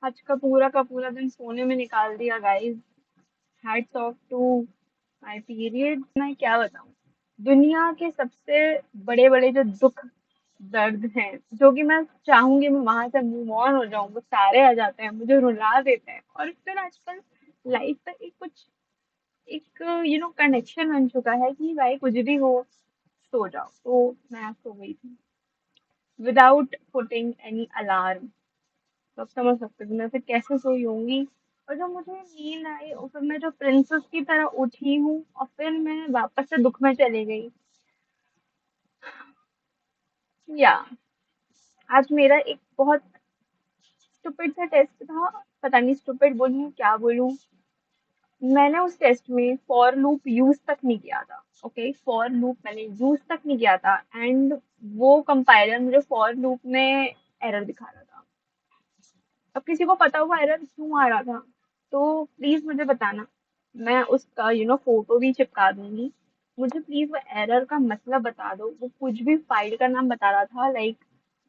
आज का पूरा दिन सोने में निकाल दिया guys. Hats off to my period. मैं क्या बताऊं, दुनिया के सबसे बड़े बड़े जो दुख दर्द हैं, जो कि मैं चाहूंगी मैं वहां से मूव ऑन हो जाऊं, वो सारे आ जाते हैं, मुझे रुला देते हैं। और फिर आजकल लाइफ का एक कनेक्शन बन चुका है कि भाई कुछ भी हो, सो जाओ। तो मैं सो गई थी विदाउट पुटिंग एनी अलार्म। तो आप समझ सकते हो मैं फिर कैसे सोई होंगी। और जब मुझे नींद आई और फिर मैं जो प्रिंसेस की तरह उठी हूँ और फिर मैं वापस से दुख में चली गई। या आज मेरा एक बहुत स्टूपिड सा टेस्ट था। पता नहीं स्टूपिड बोलूं क्या बोलूं। मैंने उस टेस्ट में फॉर लूप यूज तक नहीं किया था। ओके, फॉर लूप मैंने यूज तक नहीं किया था एंड वो कंपाइलर मुझे फॉर लूप में एरर दिखा रहा था। अब किसी को पता हुआ एरर क्यों आ रहा था तो प्लीज मुझे बताना। मैं उसका फोटो भी चिपका दूंगी। मुझे प्लीज वो एरर का मतलब बता दो। वो कुछ भी फाइल का नाम बता रहा था, लाइक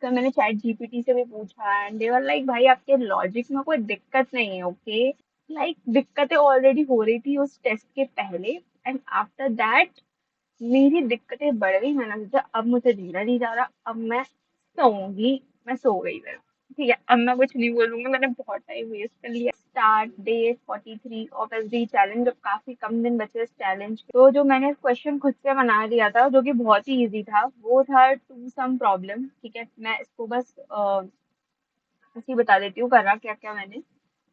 तो मैंने चैट जीपीटी से भी पूछा एंड दे वर लाइक भाई आपके लॉजिक में कोई दिक्कत नहीं है। ओके, लाइक दिक्कतें ऑलरेडी हो रही थी उस टेस्ट के पहले एंड आफ्टर दैट मेरी दिक्कतें बढ़ गई। मैंने सोचा अब मुझे झेला नहीं जा रहा, अब मैं सोऊंगी। मैं सो गई फिर। ठीक है, अब मैं कुछ नहीं बोलूंगी, मैंने बहुत टाइम वेस्ट कर लिया। Start day 43 of SD challenge. अब काफी कम दिन बचे इस चैलेंज के, तो जो मैंने क्वेश्चन खुद से बना लिया था जो कि बहुत ही इजी था, वो था टू सम प्रॉब्लम। ठीक है, मैं इसको बस ऐसे ही बता देती हूँ करा क्या क्या मैंने।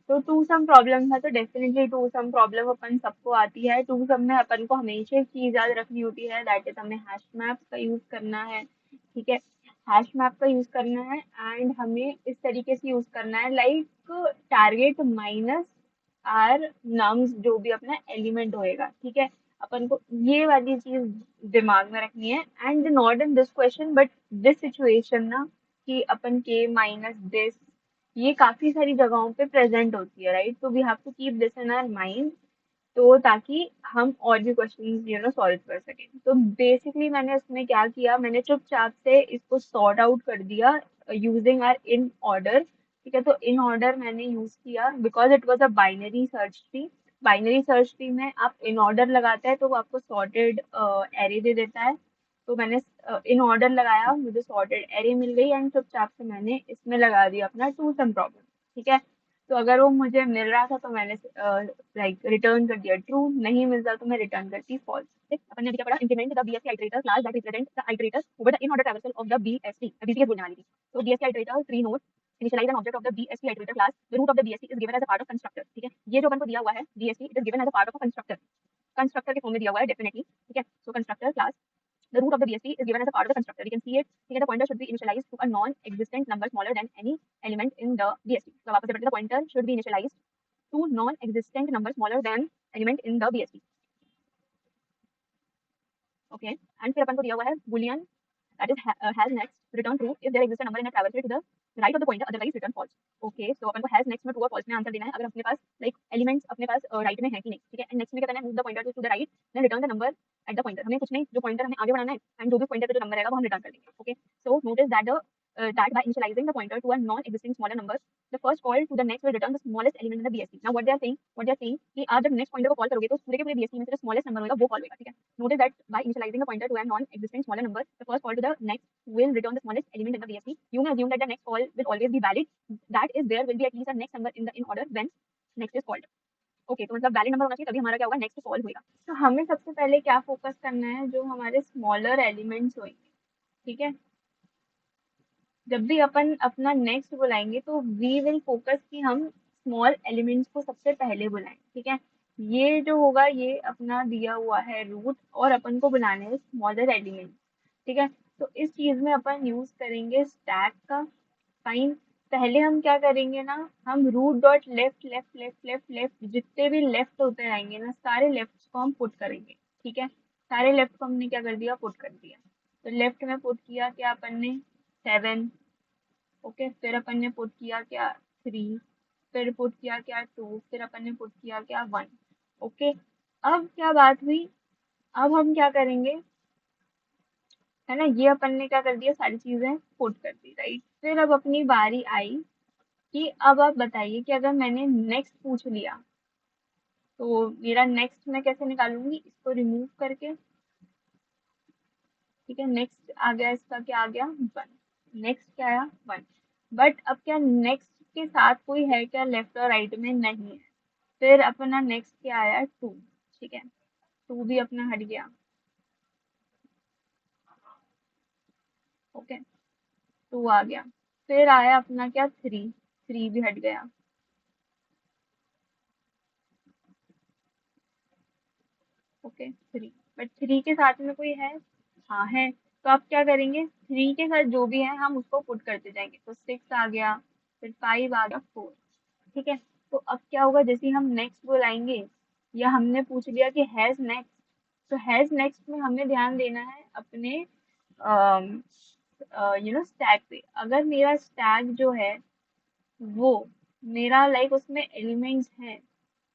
तो टू सम प्रॉब्लम था, तो डेफिनेटली टू सम प्रॉब्लम अपन सबको आती है। टू सम में अपन को हमेशा एक चीज याद रखनी होती है, दैट इज हमें हैश मैप का यूज करना है। ठीक है, हैश मैप का यूज करना है एंड हमें इस तरीके से यूज करना है, like target minus R nums जो भी अपना एलिमेंट होएगा। ठीक है, अपन को ये वाली चीज दिमाग में रखनी है and not in this question but this situation ना, कि अपन के माइनस दिस, ये काफी सारी जगहों पे प्रेजेंट होती है, राइट। तो we have to keep this in our mind, तो ताकि हम और भी क्वेश्चंस सॉल्व कर सकें। तो बेसिकली मैंने इसमें क्या किया, मैंने चुपचाप से इसको सॉर्ट आउट कर दिया यूजिंग आर इन ऑर्डर। ठीक है, तो इन ऑर्डर मैंने यूज किया because it was a binary search tree. Binary search tree में आप इन ऑर्डर लगाते हैं तो वो आपको सॉर्टेड एरे दे देता है। तो मैंने इन ऑर्डर लगाया, मुझे सॉर्टेड एरे मिल गई एंड चुपचाप से मैंने इसमें लगा दिया अपना टू सम प्रॉब्लम। ठीक है, तो अगर वो मुझे मिल रहा था तो मैंने लाइक रिटर्न कर दिया ट्रू, नहीं मिलता तो मैं रिटर्न करती फॉल्स। अपन ने अभी क्या पढ़ा, implement the BSc iterator class that represent the iterator over the in order traversal of the BSc. BCS बोलने वाली थी। तो BSc iterator three node initialize an object of the BSC iterator class. The root of the BSC is given as a part of constructor. ठीक है, ये जो अपन को दिया हुआ है BSC, it is given as a part of a constructor. Constructor के form में दिया हुआ है डेफिनेटली। ठीक है, so constructor class, the root of the BSC is given as a part of the constructor. We can see it. ठीक है, the pointer should be initialized to a non-existent number smaller than any element in the BSC. तो वापस से पढ़ते हैं, the pointer should be initialized to non-existent number smaller than element in the BSC. Okay, and फिर अपन को दिया हुआ है boolean that is has next return true if there exists a number in a traversal to the right of the pointer, otherwise return false. Okay, so अपन को has next में true और false में answer देना है, अगर अपने पास like elements अपने पास right में है कि नहीं। ठीक है, एंड नेक्स्ट में क्या करना है, move the pointer to the right then return the number at the pointer। हमें कुछ नहीं, जो पॉइंटर हमें आगे बढ़ाना है एंड जो भी पॉइंटर पे जो नंबर रहेगा वो हम रिटर्न कर देंगे। Okay, so notice that the that by initializing the pointer to a non-existing smaller number, the first call to the next will return the smallest element in the BSC. Now what they are saying कि आप जब next pointer को call करोगे तो पूरे के पूरे BSC में से जो smallest number होगा वो कॉल होगा। ठीक है, notice that by initializing the pointer to a non-existing smaller number, the first call to the next will return the smallest element in the BSC. You may assume that the next call will always be valid. That is, there will be at least a next number in the in order when next is called. Okay, तो मतलब valid number होना चाहिए तभी हमारा क्या होगा, next call होगा। तो हमें सबसे पहले क्या फोकस करना है, जो हमारे स्मॉलर एलिमेंट्स होंगे। ठीक है, जब भी अपन अपना नेक्स्ट बुलाएंगे तो वी विल फोकस कि हम स्मॉल एलिमेंट्स को सबसे पहले बुलाएं। ठीक है, ये जो होगा ये अपना दिया हुआ है रूट और अपन को बुलाने हैं स्मॉलर एलिमेंट। ठीक है, तो इस चीज में अपन यूज करेंगे स्टैक का। फाइन, पहले हम क्या करेंगे ना, हम root dot left left left left left जितने भी लेफ्ट होते रहेंगे ना, सारे लेफ्ट को हम पुट करेंगे। ठीक है, सारे लेफ्ट को हमने क्या कर दिया, पुट कर दिया। तो लेफ्ट में पुट किया क्या अपन ने, 7। ओके, फिर अपन ने पुट किया क्या, 3। फिर पुट किया क्या, 2। फिर अपन ने पुट किया क्या, 1। ओके, अब क्या बात हुई, अब हम क्या करेंगे, है ना, ये अपन ने क्या कर दिया, सारी चीजें पुट कर दी, राइट। फिर अब अपनी बारी आई कि अब आप बताइए कि अगर मैंने नेक्स्ट पूछ लिया तो मेरा नेक्स्ट मैं कैसे निकालूंगी, इसको रिमूव करके। ठीक है, नेक्स्ट आ गया, इसका क्या आ गया, वन। नेक्स्ट क्या आया, वन। बट अब क्या नेक्स्ट के साथ कोई है क्या लेफ्ट और राइट में, नहीं है। फिर अपना नेक्स्ट क्या आया, टू। ठीक है, टू भी अपना हट गया। ओके, टू आ गया। फिर आया अपना क्या, थ्री। थ्री भी हट गया। Okay, three. बट थ्री के साथ में कोई है, हाँ है। तो आप क्या करेंगे, थ्री के साथ जो भी है हम उसको पुट करते जाएंगे। तो सिक्स आ गया, फिर फाइव आ गया, फोर। ठीक है। तो अब क्या होगा, जैसे ही हम नेक्स्ट बुलाएंगे, या हमने पूछ लिया कि हैज नेक्स्ट, तो हैज नेक्स्ट में हमें ध्यान देना है अपने स्टैक पे। अगर मेरा स्टैक जो है वो मेरा लाइक उसमें एलिमेंट्स हैं,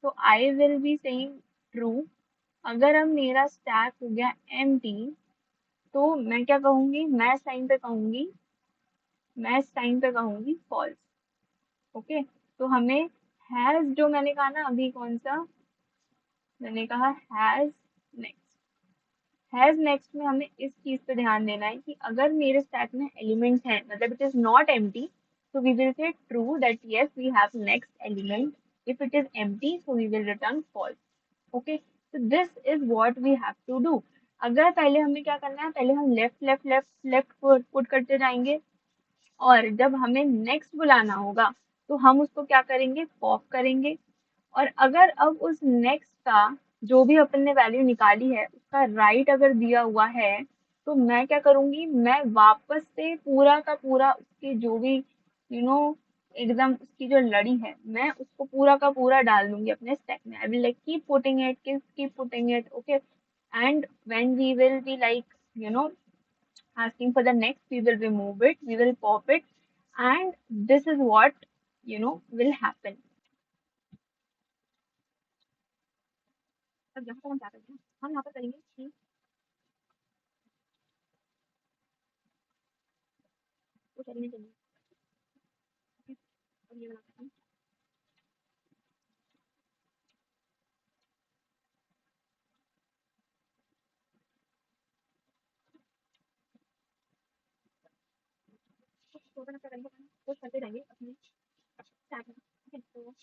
तो I will be saying true. अगर अब मेरा स्टैक हो गया एम्प्टी, तो मैं क्या कहूंगी, मैं टाइम पे कहूंगी फॉल्स। ओके। तो हमें हैज जो मैंने कहा ना अभी, कौन सा मैंने कहा, हैज नेक्स्ट। हैज नेक्स्ट में हमें इस चीज पे ध्यान देना है कि अगर मेरे स्टैक में एलिमेंट्स हैं, मतलब it is not empty, so we will say true that yes we have next element. If it is empty, so we will return false. Okay, so this is what we have to do. अगर पहले हमें क्या करना है, पहले हम left left left left put करते जाएंगे, और जब हमें नेक्स्ट बुलाना होगा तो हम उसको क्या करेंगे, पॉप करेंगे। और अगर अब उस नेक्स्ट का जो भी अपन ने वैल्यू निकाली है उसका राइट अगर दिया हुआ है, तो मैं क्या करूंगी, मैं वापस से पूरा का पूरा उसकी जो भी एकदम उसकी जो लड़ी है, मैं उसको पूरा का पूरा डाल दूंगी अपने स्टैक में। I will like keep putting it. Okay, and when we will be like you know asking for the next, we will remove it, we will pop it, and this is what will happen. अब यहाँ पर हम क्या करेंगे, हम यहाँ पर करेंगे कि कुछ एलिमेंट चाहिए। ठीक है, और ये बनाते हैं, तो अपन क्या करेंगे, कुछ करते जाएंगे अपने स्टैक में। ठीक है, तो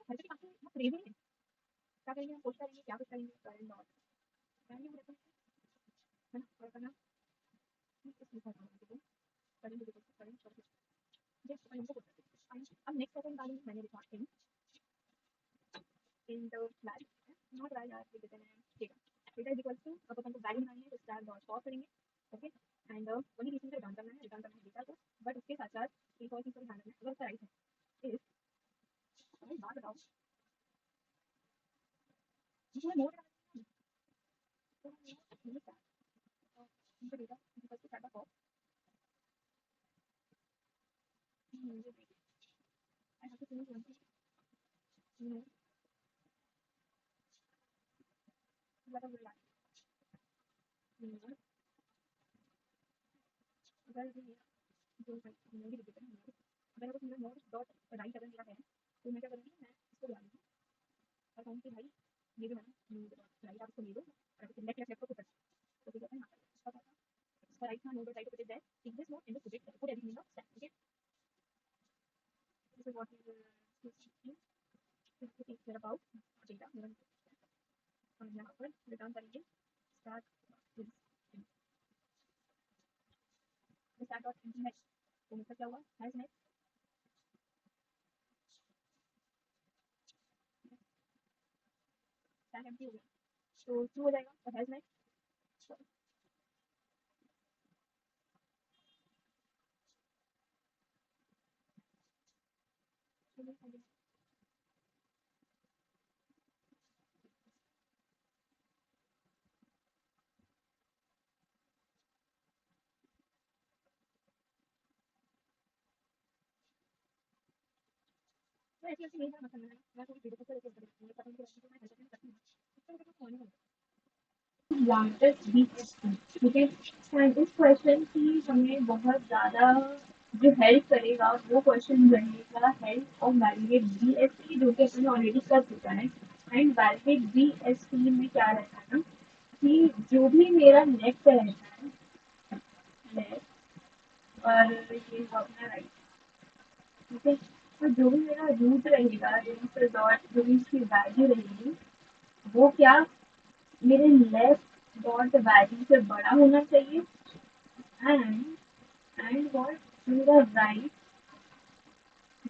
हर जगह काफी बहुत क्रेजी है। क्या करेंगे, हम पोस्ट करेंगे, क्या कुछ करेंगे, करेंगे और करेंगे हम देखो, है ना, और करना इस लिखा था देखो, करेंगे देखो, करेंगे सब कुछ। ये अपन इनको पोस्ट करते हैं। अब नेक्स्ट अपन डालेंगे, मैंने लिखा in the flag, not right यार, लिख देते हैं। ठीक है, डेटा इज इक्वल टू, अब अपन को वैल्यू बनानी है तो स्टार डॉट पॉप करेंगे। ओके, एंड वही चीज से रिटर्न करना है डेटा को। बट उसके साथ साथ एक और चीज को ध्यान रखना है, अगर उसका राइट है इस, अरे बात बताओ, इसमें मोड तो ये क्या, इनका data equal to star dot pop. ये I have to finish one thing, मतलब वो यार, अगर ये जो मेरी लिख देते हैं, अगर कुछ मेरा नोट डॉट राइट अगर मेरा है, तो मैं क्या करूँगी, मैं इसको बुला लूँगी और कहूँगी कि भाई ये जो है ना नोट डॉट राइट, आप इसको ले लो और लेफ्ट लेफ्ट लेफ्ट को पकड़। तो फिर कहते हैं हाँ, इसका क्या था, इसका राइट था नोट डॉट राइट को पकड़ जाए, in this note in the put everything of stack. Okay, this is what we take care about data. हम यहाँ पर रिटर्न करेंगे start with start dot next. तो मतलब क्या हुआ, हैज नेक्स्ट, स्टैक एम्प्टी हो गया, तो ट्रू हो जाएगा, और हैज नेक्स्ट लार्जेस्ट बीएसटी, ठीक है। तो इस क्वेश्चन की हमें बहुत ज़्यादा जो हेल्प करेगा वो क्वेश्चन रहेगा हेल्प ऑफ वैलिडेट बीएसटी, जो कि अपने ऑलरेडी कर चुका है। एंड वैलिडेट बीएसटी में क्या रहता है ना कि जो भी मेरा नेक्स्ट रहता है, लेफ्ट और ये अपना राइट, ठीक है। तो जो भी मेरा रूट रहेगा, रूट डॉट जो भी इसकी वैल्यू रहेगी, वो क्या मेरे लेफ्ट डॉट वैल्यू से बड़ा होना चाहिए। एंड व्हाट मेरा राइट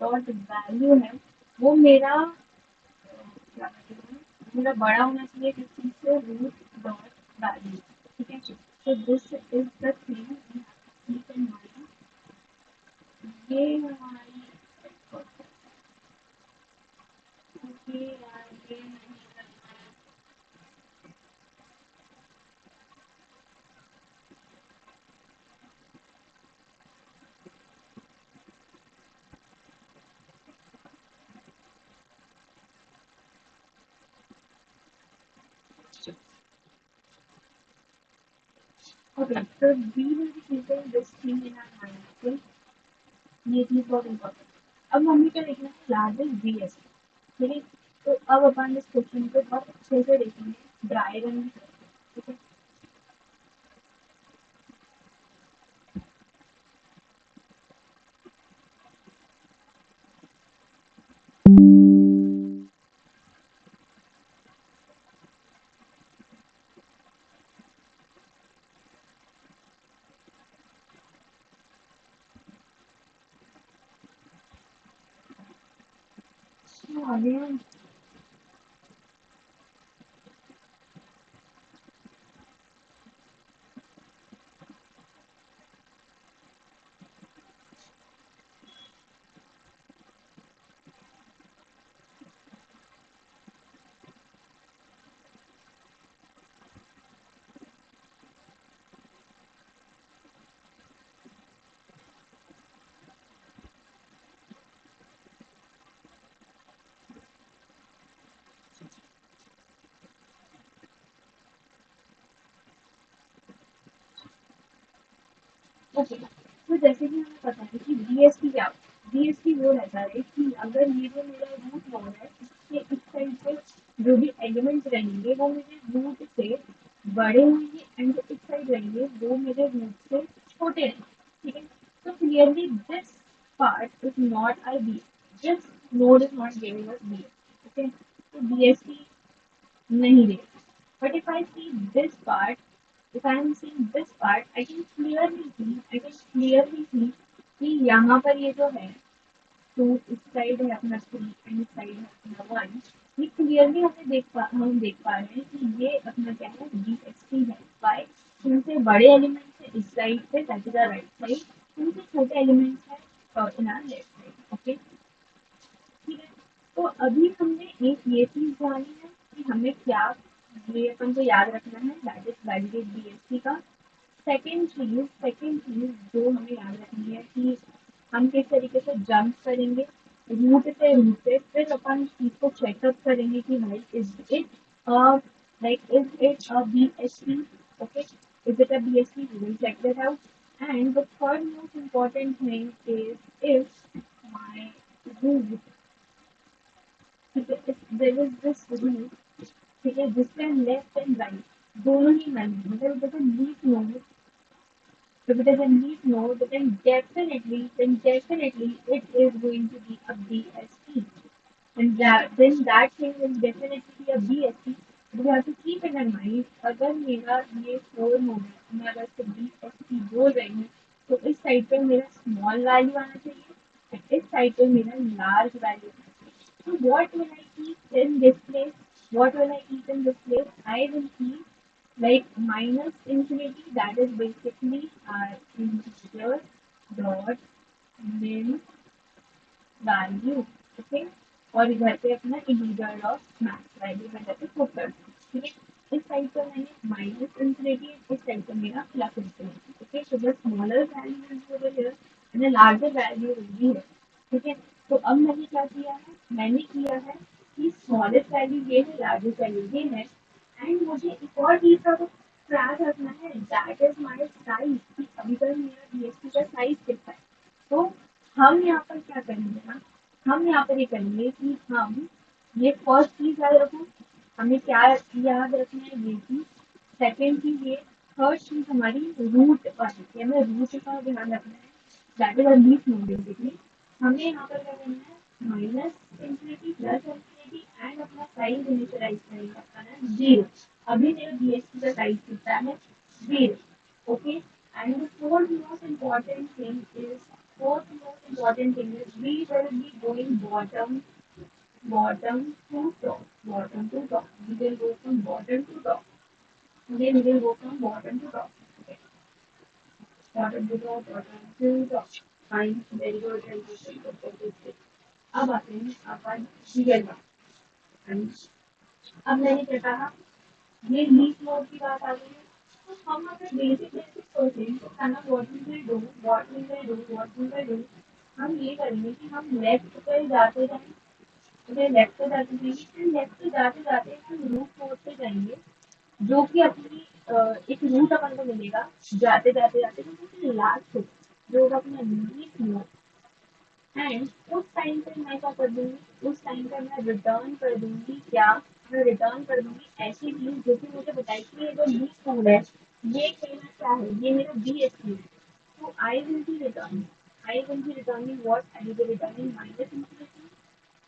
डॉट वैल्यू है वो मेरा क्या कहते हैं, मेरा बड़ा होना चाहिए किस चीज से, रूट डॉट वैल्यू, ठीक है। तो दिस इज द थिंग, ये हमारी ये आगे नहीं करना है। Okay, so we will be keeping this thing in our mind. Okay, ये चीज बहुत इम्पोर्टेंट। अब मम्मी क्या देखना है, लार्जेस्ट बीएस, ठीक है। तो अब अपन इस क्वेश्चन को बहुत अच्छे से देखेंगे, ड्राई रन में, ठीक है। तो आगे हम ओके। तो जैसे कि हमें पता है कि बीएसटी क्या, बीएसटी वो रहता है कि अगर ये जो मेरा रूट नोड है इसके इस साइड पे जो भी एलिमेंट्स रहेंगे वो मेरे रूट से बड़े होंगे, एंड इस साइड रहेंगे वो मेरे रूट से छोटे रहेंगे, ठीक है। तो clearly this part is not I B, this node is not giving us B, okay. तो बीएसटी नहीं दे, but if I see this part, if I am seeing this part, I can clearly see कि यहाँ पर ये जो है, तो इस साइड है अपना 3 एंड इस साइड है अपना 1, ये क्लियरली हम देख पा रहे हैं कि ये अपना क्या है, BST है। वाई, इनसे बड़े एलिमेंट्स है इस साइड पे, दैट इज राइट साइड, इनसे छोटे एलिमेंट्स है इन आर लेफ्ट साइड, ओके, ठीक है। तो अभी हमने एक ये चीज जानी है कि हमें क्या, ये अपन को याद रखना है, दैट इज वैलिडेट बीएसटी का। सेकेंड चीज जो हमें याद रखनी है कि हम किस तरीके से जंप करेंगे रूट पे, फिर अपन उस चीज को चेकअप करेंगे कि भाई is it is it a BST, okay, is it a BST, we will check that out. And the third most important thing is if my root, ठीक है, if there is this root, ठीक है, जिसमें left and right दोनों ही man, मतलब जैसे leaf node, if it is a leaf node, then definitely it is going to be a BST. And then that thing will definitely be a BST. But you have to keep in mind, अगर मेरा ये 4 node है, मैं अगर इसको BST बोल रही हूँ, तो इस साइड पर मेरा स्मॉल वैल्यू आना चाहिए, और इस साइड पर मेरा लार्ज वैल्यू आना चाहिए। So what will I keep in this place? What will I keep in this place? I will keep like minus infinity, that is basically our integer dot min value, okay. और इधर पे अपना integer of max value मैं जाके put कर दूँ, ठीक है। इस साइड पर मैंने माइनस इंफिनिटी, इस साइड पर मेरा प्लस इंफिनिटी, ओके। तो the smaller value is over here and the larger value will be here, ठीक है। तो अब मैंने क्या किया है, मैंने किया है कि स्मॉलेस्ट वैल्यू ये है, लार्जेस्ट वैल्यू ये है, एंड मुझे एक और चीज का तो ट्रैक रखना है, दैट इज माई साइज, कि अभी तक मेरा बीएसपी का साइज कितना है। तो हम यहाँ पर क्या करेंगे ना, हम यहाँ पर ये करेंगे कि हम ये फर्स्ट चीज याद रखो, हमें क्या याद रखना है ये चीज, सेकेंड चीज ये, थर्ड चीज हमारी रूट वाली है, हमें रूट का ध्यान रखना है, that is least note basically. हमें यहाँ पर क्या करना है, minus infinity plus infinity and अपना साइज इनिशियलाइज करेंगे, अपना जीरो। अभी मेरा बीएसपी का साइज कितना है, zero, okay. And the fourth most important thing is, fourth most important thing is we will be going bottom to top, bottom to top. We will go from bottom to top. Today we will go from bottom to top. Okay. Bottom to top, bottom to top. Fine, very good, very good, very good, very good, very good. अब आते हैं अपन real में। अब मैंने क्या कहा, ये leaf node की बात आ गई है। तो हम अगर बेसिक बेसिक सोचें तो खाना what will we do, what will we do, what will we do, हम ये करेंगे कि हम लेफ्ट पर जाते जाएं, उधर लेफ्ट पे जाते जाएंगे, फिर लेफ्ट पे जाते जाते हम रूट नोड पे जाएंगे, जो कि अपनी एक रूट अपन को मिलेगा जाते जाते जाते, तो लास्ट जो होगा अपना लीफ नोड। एंड उस टाइम पे मैं क्या कर दूंगी, उस टाइम पे मैं रिटर्न कर दूंगी क्या, मैं रिटर्न कर दूंगी ऐसी चीज जो कि मुझे बताए कि ये जो बी स्कूल है, ये कहना क्या है, ये मेरा बी एस है। तो I will be returning, I will be returning what, I will be returning minus infinity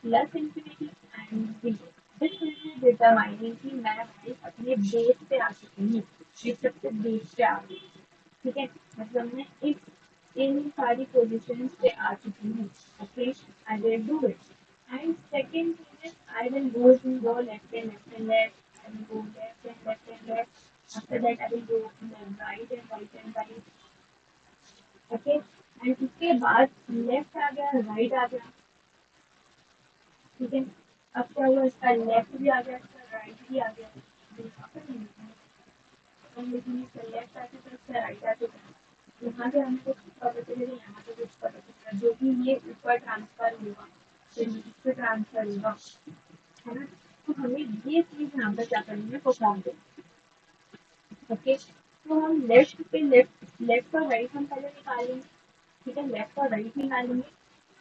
plus infinity and zero. This will be determining कि मैं भाई अपने बेस पे आ चुकी हूँ, इस सबसे बेस पे आ गई, ठीक है, मतलब मैं इस इन सारी पोजीशंस पे आ चुकी हूँ, okay. I will do it, and second thing is I will go to go left and left and left, I will go left and left and left, after that I will go right and right and right, okay. And उसके बाद left आ गया, right आ गया, ठीक है। अब क्या हुआ, इसका लेफ्ट भी आ गया, इसका राइट भी आ गया, यहाँ पर नहीं लिखा है, हम लिखेंगे इसका लेफ्ट आ चुका, इसका राइट आ चुका, यहाँ से हमको कुछ पता चलेगा, यहाँ से कुछ पता चलेगा, जो कि ये ऊपर ट्रांसफर होगा, फिर नीचे ट्रांसफर होगा, है ना। तो हमें ये चीज यहाँ पर क्या करनी है, परफॉर्म करनी है, ओके। तो हम लेफ्ट पे लेफ्ट लेफ्ट और राइट हम पहले निकालेंगे, ठीक है, लेफ्ट और राइट निकालेंगे,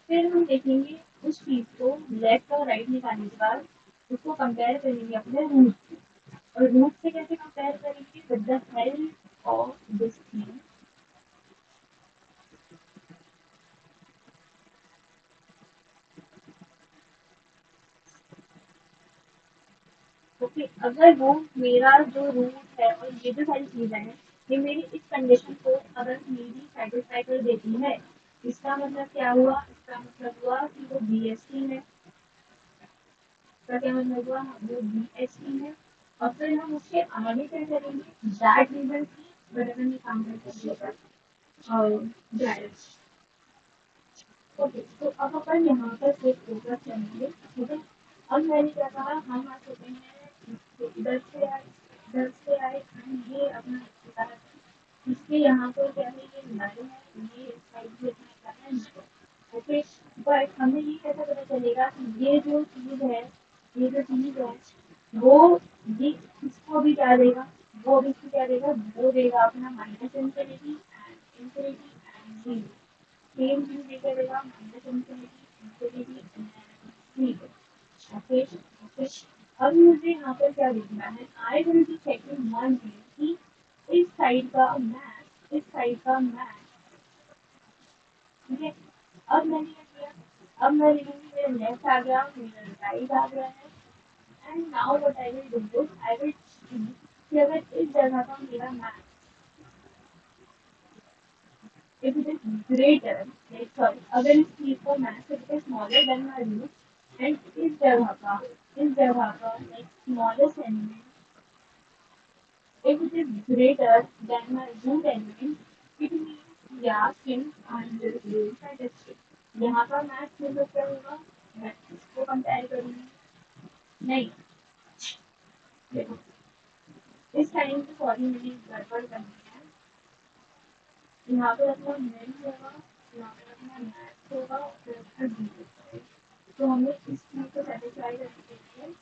फिर हम देखेंगे उस चीज को लेफ्ट और राइट निकालने के बाद उसको कंपेयर करेंगे अपने रूट से, और रूट से कैसे कंपेयर करेंगे, with the help of this thing. Okay, अगर वो मेरा जो रूट है और ये जो सारी चीजें हैं, ये मेरी इस कंडीशन को अगर मेरी सेटिस्फाई कर देती है, इसका मतलब क्या हुआ, इसका मतलब हुआ कि वो बी एस टी है, इसका क्या मतलब हुआ, वो बी एस टी है। और फिर हम उसके आगे क्या करेंगे, दैट रिजल्ट की बराबर में काम कर डायरेक्ट। ओके, तो अब अपन यहाँ पर सिर्फ फोकस करेंगे, ठीक है। अब मैंने क्या कहा, हम आ चुके हैं इधर से आए, इधर से आए, and ये अपना इधर है। इसके यहाँ पर क्या है, ये नल है, ये इस साइड से क्या है, ओके। बट हमें ये कैसे पता चलेगा कि ये जो चीज है, ये जो चीज है, वो ये इसको भी क्या देगा, वो भी इसको क्या देगा, वो देगा अपना minus infinity and infinity and zero, same चीज लेके देगा minus infinity infinity and zero, okay okay. अब मुझे यहाँ पर क्या देखना है, I will be checking one thing कि इस साइड का मैथ, इस साइड का मैथ, ठीक है। अब मैंने क्या किया, अब मैं लिखूंगी मेरा लेफ्ट आ गया, मेरा राइट आ गया है, and now what I will do is I will कि अगर इस जगह का मेरा math, if it is greater, like sorry, अगर इस चीज का math if it is smaller than my root, and इस जगह का like smallest element, if it is greater than my root element, it means yeah, since I'm the root satisfied. यहाँ का math मतलब क्या होगा, मैं इसको कंपेयर करूंगी, नहीं, देखो इस टाइम पे सॉरी मैंने गड़बड़ करनी है, यहाँ पे अपना मेन होगा, यहाँ पे अपना मैथ होगा, फिर अपना डी होगा, तो हमें इस चीज को सेटिस्फाई करने के लिए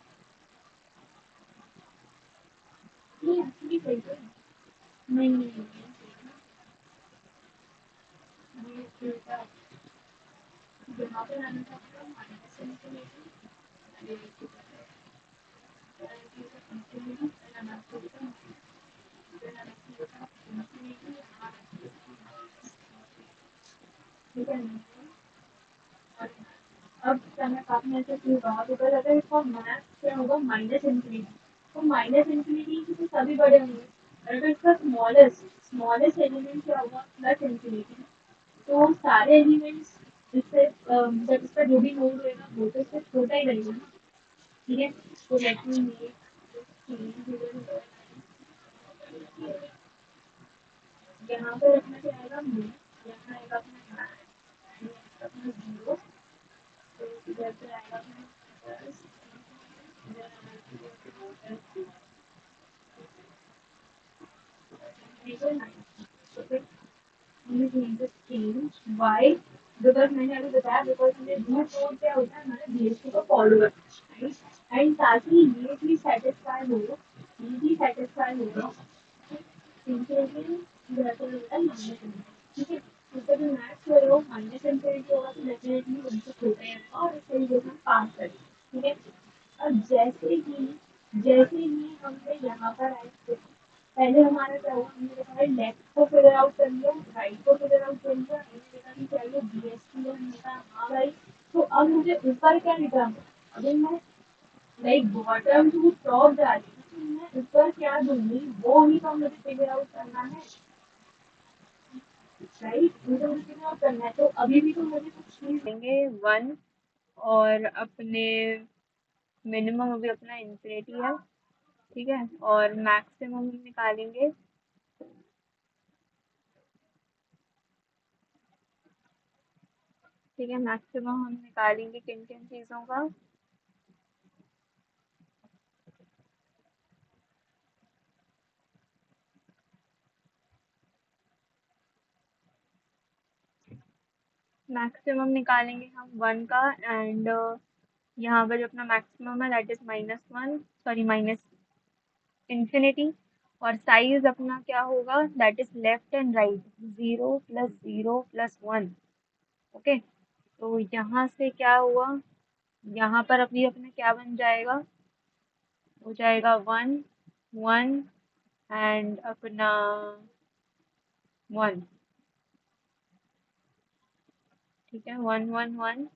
ये एक्चुअली सही है। नहीं नहीं नहीं ये यहाँ पे आने का माइनस इन्फिनिटी ठीक है। अब समय आपने ऐसे क्यों कहा, बिकॉज अगर इसका मैथ क्या होगा माइनस इन्फिनिटी, तो माइनस इन्फिनिटी की तो सभी बड़े होंगे, और अगर इसका स्मॉलेस्ट स्मॉलेस्ट एलिमेंट क्या होगा प्लस इन्फिनिटी, तो सारे एलिमेंट्स इससे जब इसका जो भी नोड होगा वो तो इससे छोटा ही रहेगा ना। ठीक है, तो लेट मी मेक यहाँ पे रखना क्या आएगा में, यहाँ आएगा अपना मैथ, अपना जीरो, तो इधर पे आएगा अपना प्लस, इधर आएगा तो फिर हमें going to change why, because मैंने अभी बताया because हमने रूट नोड क्या होता है हमारे बीएसटी को फॉलो करना है एंड ताकि ये भी सेटिस्फाई हो, ये भी सेटिस्फाई होगा, इनके लिए बेहतर होता है माइनस, ठीक है। ऊपर जो मैथ्स है वो माइनस इनफिनिटी होगा तो डेफिनेटली उनसे छोटा ही होगा और इस तरीके से हम पास करेंगे, ठीक है। अब जैसे ही हमने यहाँ पर आए, पहले हमारा क्या हुआ, हमने देखा है लेफ्ट को फिगर आउट कर लिया, राइट को फिगर आउट कर लिया, हमने देखा कि चाहिए बीएसटी है, हमने कहा हाँ भाई, तो अब मुझे ऊपर क्या लिखा है, अगर मैं लाइक बॉटम टू टॉप जा रही हूँ तो मैं ऊपर क्या दूंगी वो ही तो मुझे फिगर आउट करना है, राइट, मुझे फिगर आउट करना है, तो अभी भी तो मुझे कुछ चीज देंगे वन, और अपने मिनिमम अभी अपना इन्फिनिटी है, ठीक है, और मैक्सिमम हम निकालेंगे, ठीक है, मैक्सिमम हम निकालेंगे किन किन चीज़ों का, मैक्सिमम निकालेंगे हम वन का, एंड यहाँ पर जो अपना मैक्सिमम है that is minus one, sorry minus infinity, और साइज अपना क्या होगा that is left and right, zero plus one, okay. तो यहाँ से क्या हुआ, यहाँ पर अभी अपना क्या बन जाएगा, हो जाएगा वन वन एंड अपना वन, ठीक है, वन वन वन।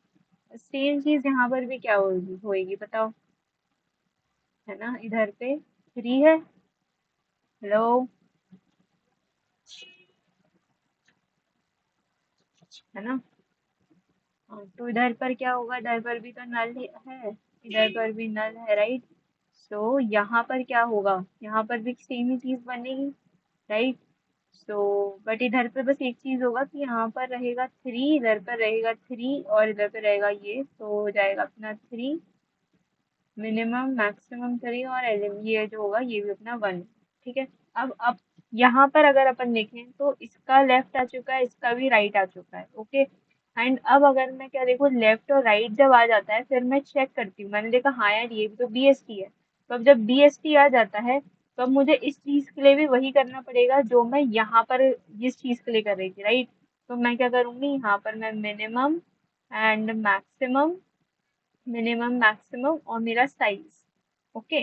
सेम चीज यहाँ पर भी क्या होगी होएगी बताओ, है ना, इधर पे थ्री है, हेलो, है ना, हाँ, तो इधर पर क्या होगा, इधर पर भी तो नल है, इधर पर भी नल है, राइट। सो यहाँ पर क्या होगा, यहाँ पर भी सेम ही चीज बनेगी, राइट। सो बट इधर पे बस एक चीज होगा कि यहाँ पर रहेगा थ्री, इधर पर रहेगा थ्री, और इधर पे रहेगा ये, तो हो जाएगा अपना थ्री, मिनिमम मैक्सिमम थ्री, और ये जो होगा ये भी अपना वन, ठीक है। अब यहाँ पर अगर अपन देखें तो इसका लेफ्ट आ चुका है, इसका भी राइट आ चुका है, ओके। एंड अब अगर मैं क्या देखूँ, लेफ्ट और राइट जब आ जाता है फिर मैं चेक करती हूँ, मैंने देखा हाँ यार ये भी तो बीएसटी है, तो अब जब बीएसटी आ जाता है तो अब मुझे इस चीज के लिए भी वही करना पड़ेगा जो मैं यहाँ पर जिस चीज के लिए कर रही थी, राइट। तो मैं क्या करूंगी, यहाँ पर मैं minimum and maximum, minimum maximum और मेरा साइज, ओके।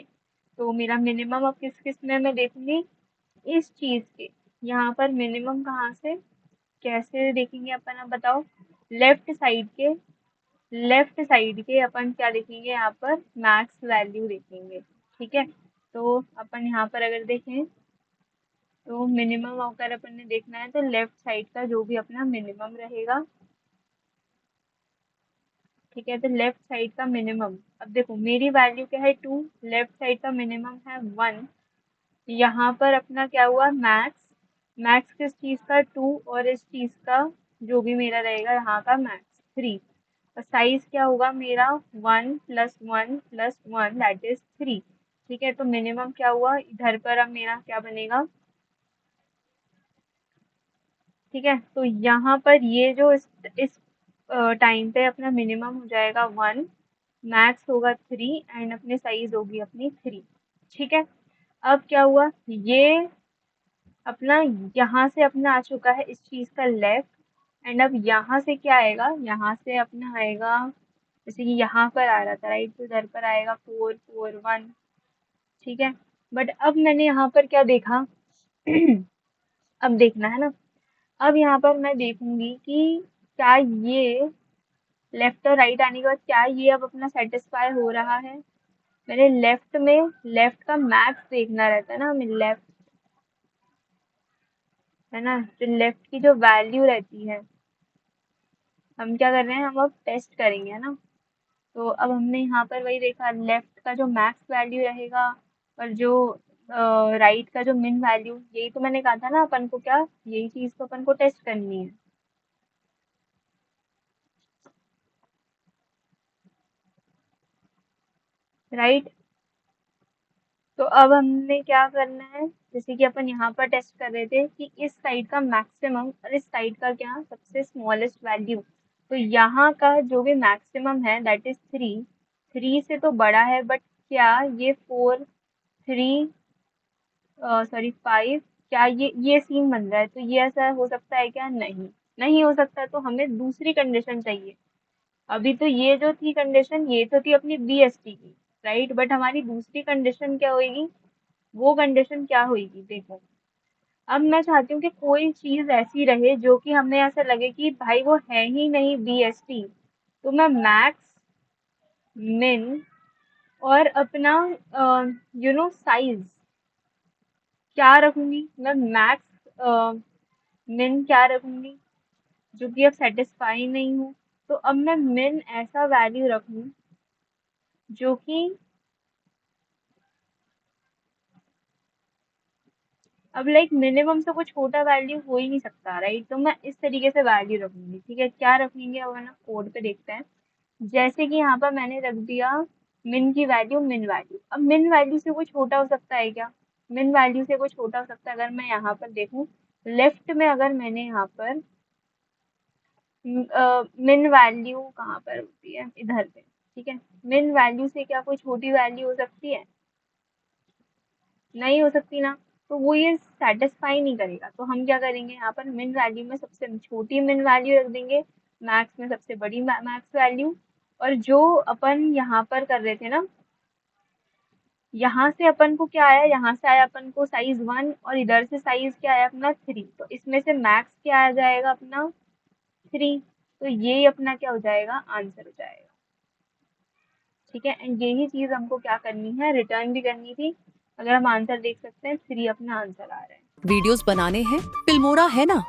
तो मेरा मिनिमम अब किस किस में मैं देखूंगी, इस चीज के, यहाँ पर मिनिमम कहाँ से कैसे देखेंगे अपन, अब बताओ, लेफ्ट साइड के, लेफ्ट साइड के अपन क्या देखेंगे, यहाँ पर मैक्स वैल्यू देखेंगे, ठीक है। तो अपन यहाँ पर अगर देखें तो मिनिमम अगर अपन ने देखना है तो लेफ्ट साइड का जो भी अपना मिनिमम रहेगा, ठीक है, तो लेफ्ट साइड का मिनिमम, अब देखो मेरी वैल्यू क्या है टू, लेफ्ट साइड का मिनिमम है वन, यहाँ पर अपना क्या हुआ मैक्स, मैक्स किस चीज का टू, और इस चीज का जो भी मेरा रहेगा यहाँ का मैक्स थ्री, और साइज क्या होगा मेरा one plus one that is three, ठीक है। तो मिनिमम क्या हुआ इधर पर, अब मेरा क्या बनेगा, ठीक है। तो यहाँ पर ये जो इस टाइम पे अपना मिनिमम हो जाएगा 1, मैक्स होगा 3 एंड अपने साइज होगी अपनी 3। ठीक है। अब क्या हुआ, ये अपना यहाँ से अपना आ चुका है इस चीज का लेफ्ट, एंड अब यहाँ से क्या आएगा, यहाँ से अपना आएगा, जैसे कि यहाँ पर आ रहा था राइट, तो इधर पर आएगा 4 4 1। ठीक है। बट अब मैंने यहाँ पर क्या देखा अब देखना है ना, अब यहाँ पर मैं देखूंगी कि क्या ये लेफ्ट और राइट आने के बाद क्या ये अब अपना सेटिस्फाई हो रहा है। मेरे लेफ्ट में, लेफ्ट का मैक्स देखना रहता है ना हमें, लेफ्ट है ना, जो लेफ्ट की जो वैल्यू रहती है, हम क्या कर रहे हैं, हम अब टेस्ट करेंगे है ना। तो अब हमने यहाँ पर वही देखा, लेफ्ट का जो मैक्स वैल्यू रहेगा और जो राइट का जो मिन वैल्यू, यही तो मैंने कहा था ना अपन को, क्या यही चीज तो अपन को टेस्ट करनी है, राइट। तो अब हमने क्या करना है, जैसे कि अपन यहाँ पर टेस्ट कर रहे थे कि इस साइड का मैक्सिमम और इस साइड का क्या सबसे स्मॉलेस्ट वैल्यू, तो यहाँ का जो भी मैक्सिमम है दैट इज 3, 3 से तो बड़ा है, बट क्या ये 4 3 सॉरी 5, क्या ये सीन बन रहा है, तो ये ऐसा हो सकता है क्या, नहीं, नहीं हो सकता है, तो हमें दूसरी कंडीशन चाहिए। अभी तो ये जो थी कंडीशन, ये तो थी अपनी BST की, राइट, बट हमारी दूसरी कंडीशन क्या होगी, वो कंडीशन क्या होगी देखो। अब मैं चाहती हूँ कि कोई चीज ऐसी रहे जो कि हमें ऐसा लगे कि भाई वो है ही नहीं BST, तो मैं मैक्स, मिन और अपना साइज क्या रखूंगी, मैं मैक्स मिन क्या रखूंगी, जो कि अब सेटिस्फाई नहीं हूँ, तो अब मैं मिन ऐसा वैल्यू रखूं जो कि, अब लाइक मिनिमम से कुछ छोटा वैल्यू हो ही नहीं सकता, राइट, तो मैं इस तरीके से वैल्यू रखूंगी। ठीक है, क्या रखेंगे अब है ना, कोड पे देखते हैं। जैसे कि यहाँ पर मैंने रख दिया मिन की वैल्यू, मिन वैल्यू, अब मिन वैल्यू से कोई छोटा हो सकता है क्या, मिन वैल्यू से कोई छोटा हो सकता है, अगर मैं यहाँ पर देखूं लेफ्ट में, अगर मैंने यहाँ पर मिन वैल्यू कहाँ पर होती है, इधर पे। ठीक है, मिन वैल्यू से क्या कोई छोटी वैल्यू हो सकती है, नहीं हो सकती ना, तो वो ये सेटिस्फाई नहीं करेगा, तो हम क्या करेंगे, यहाँ पर मिन वैल्यू में सबसे छोटी मिन वैल्यू रख देंगे, मैक्स में सबसे बड़ी मैक्स वैल्यू, और जो अपन यहाँ पर कर रहे थे ना, यहाँ से अपन को क्या आया, यहाँ से आया अपन को साइज 1 और इधर से साइज क्या आया अपना 3, तो इसमें से मैक्स क्या आ जाएगा अपना 3, तो ये अपना क्या हो जाएगा, आंसर हो जाएगा। ठीक है, एंड यही चीज हमको क्या करनी है, रिटर्न भी करनी थी। अगर हम आंसर देख सकते हैं, 3 अपना आंसर आ रहा है। वीडियोस बनाने हैं, फिल्मोरा है ना।